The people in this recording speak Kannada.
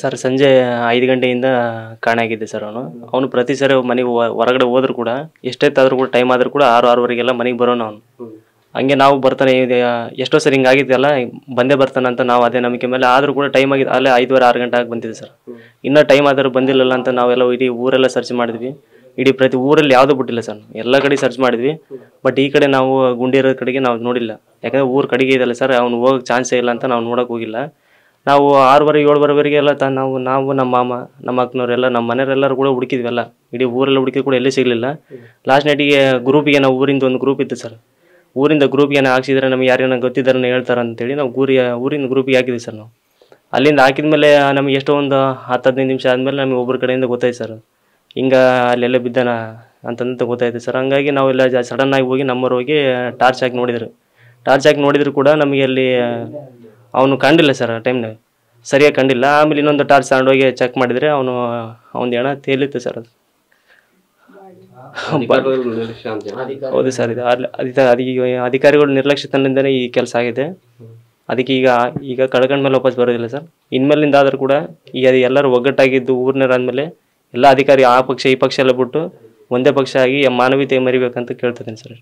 ಸರ್ ಸಂಜೆ 5 ಗಂಟೆಯಿಂದ ಕಾಣೆಯಾಗಿದ್ದೆ ಸರ್ ಅವನು ಪ್ರತಿ ಸರಿ ಮನೆಗೆ ಹೊರಗಡೆ ಹೋದ್ರು ಕೂಡ ಎಷ್ಟೊತ್ತಾದರೂ ಕೂಡ ಟೈಮ್ ಆದರೂ ಕೂಡ 6-6:30ಗೆಲ್ಲ ಮನೆಗೆ ಬರೋನು ಅವನು. ಹಂಗೆ ನಾವು ಬರ್ತಾನೆ ಎಷ್ಟೋ ಸರಿ ಹಿಂಗಾಗಿದ್ದೆಲ್ಲ ಬಂದೇ ಬರ್ತಾನಂತ ನಾವು ಅದೇ ನಂಬಿಕೆ ಮೇಲೆ ಆದರೂ ಕೂಡ ಟೈಮ್ ಆಗಿದೆ ಅಲ್ಲೇ 5:30-6 ಗಂಟೆ ಆಗಿ ಬಂದಿದೆ ಸರ್. ಇನ್ನೂ ಟೈಮ್ ಆದರೂ ಬಂದಿಲ್ಲಲ್ಲ ಅಂತ ನಾವೆಲ್ಲ ಇಡೀ ಊರೆಲ್ಲ ಸರ್ಚ್ ಮಾಡಿದ್ವಿ. ಇಡೀ ಪ್ರತಿ ಊರಲ್ಲಿ ಯಾವುದೂ ಬಿಟ್ಟಿಲ್ಲ ಸರ್, ಎಲ್ಲ ಕಡೆ ಸರ್ಚ್ ಮಾಡಿದ್ವಿ. ಬಟ್ ಈ ಕಡೆ ನಾವು ಗುಂಡಿರೋ ಕಡೆಗೆ ನಾವು ನೋಡಿಲ್ಲ, ಯಾಕಂದರೆ ಊರು ಕಡೆಗೆ ಇದೆಯಲ್ಲ ಸರ್, ಅವ್ನು ಹೋಗೋಕ್ಕೆ ಚಾನ್ಸೇ ಇಲ್ಲ ಅಂತ ನಾವು ನೋಡೋಕೆ ಹೋಗಿಲ್ಲ. ನಾವು 6:30-7:30ವರೆಗೆ ಎಲ್ಲ ನಾವು ನಮ್ಮ ಮಾಮ ನಮ್ಮ ಅಕ್ಕನವರೆಲ್ಲ ನಮ್ಮ ಮನೆಯವರೆಲ್ಲರೂ ಕೂಡ ಹುಡುಕಿದ್ವಿ. ಇಡೀ ಊರೆಲ್ಲ ಹುಡುಕಿದ್ರು ಕೂಡ ಎಲ್ಲಿ ಸಿಗಲಿಲ್ಲ. ಲಾಸ್ಟ್ ನೈಟಿಗೆ ಗ್ರೂಪಿಗೆ ನಾವು ಊರಿಂದ ಒಂದು ಗ್ರೂಪ್ ಇತ್ತು ಸರ್, ಊರಿಂದ ಗ್ರೂಪಿಗೆ ಹಾಕ್ಸಿದ್ರೆ ನಮಗೆ ಯಾರೇನೋ ಗೊತ್ತಿದ್ದಾರನ್ನ ಹೇಳ್ತಾರೆ ಅಂತೇಳಿ ನಾವು ಊರಿನ ಗ್ರೂಪಿಗೆ ಹಾಕಿದ್ವಿ ಸರ್. ನಾವು ಅಲ್ಲಿಂದ ಹಾಕಿದ್ಮೇಲೆ ನಮಗೆ ಎಷ್ಟೋ ಒಂದು 10-15 ನಿಮಿಷ ಆದಮೇಲೆ ನಮಗೆ ಒಬ್ಬರ ಕಡೆಯಿಂದ ಗೊತ್ತಾಯ್ತು ಸರ್, ಹಿಂಗೆ ಅಲ್ಲೆಲ್ಲ ಬಿದ್ದಾನ ಅಂತಂತ ಗೊತ್ತಾಯ್ತು ಸರ್. ಹಂಗಾಗಿ ನಾವೆಲ್ಲ ಸಡನ್ನಾಗಿ ಹೋಗಿ ನಮ್ಮವ್ರು ಹೋಗಿ ಟಾರ್ಚ್ ಹಾಕಿ ನೋಡಿದ್ರು ಕೂಡ ನಮಗೆ ಅಲ್ಲಿ ಅವನು ಕಂಡಿಲ್ಲ ಸರ್. ಆ ಟೈಮ್ನಾಗ ಸರಿಯಾಗಿ ಕಂಡಿಲ್ಲ. ಆಮೇಲೆ ಇನ್ನೊಂದು ಟಾರ್ಚ್ ತಗೊಂಡೋಗಿ ಚೆಕ್ ಮಾಡಿದರೆ ಅವನ ಹೆಣ ತೇಲಿತ್ತು ಸರ್. ಅದು ಹೌದು ಸರ್, ಇದು ಅಧಿಕಾರಿಗಳು ನಿರ್ಲಕ್ಷ್ಯತನದಿಂದಲೇ ಈ ಕೆಲಸ ಆಗಿದೆ. ಅದಕ್ಕೆ ಈಗ ಕಳ್ಕೊಂಡ್ಮೇಲೆ ವಾಪಸ್ ಬರೋದಿಲ್ಲ ಸರ್. ಇನ್ಮೇಲಿಂದ ಆದರೂ ಕೂಡ ಈಗ ಎಲ್ಲರೂ ಒಗ್ಗಟ್ಟಾಗಿದ್ದು ಊರಿನರಾದ್ಮೇಲೆ ಎಲ್ಲ ಅಧಿಕಾರಿ ಆ ಪಕ್ಷ ಈ ಪಕ್ಷ ಎಲ್ಲ ಬಿಟ್ಟು ಒಂದೇ ಪಕ್ಷ ಆಗಿ ಮಾನವೀಯತೆ ಮರಿಬೇಕಂತ ಕೇಳ್ತಿದ್ದೀನಿ ಸರ್.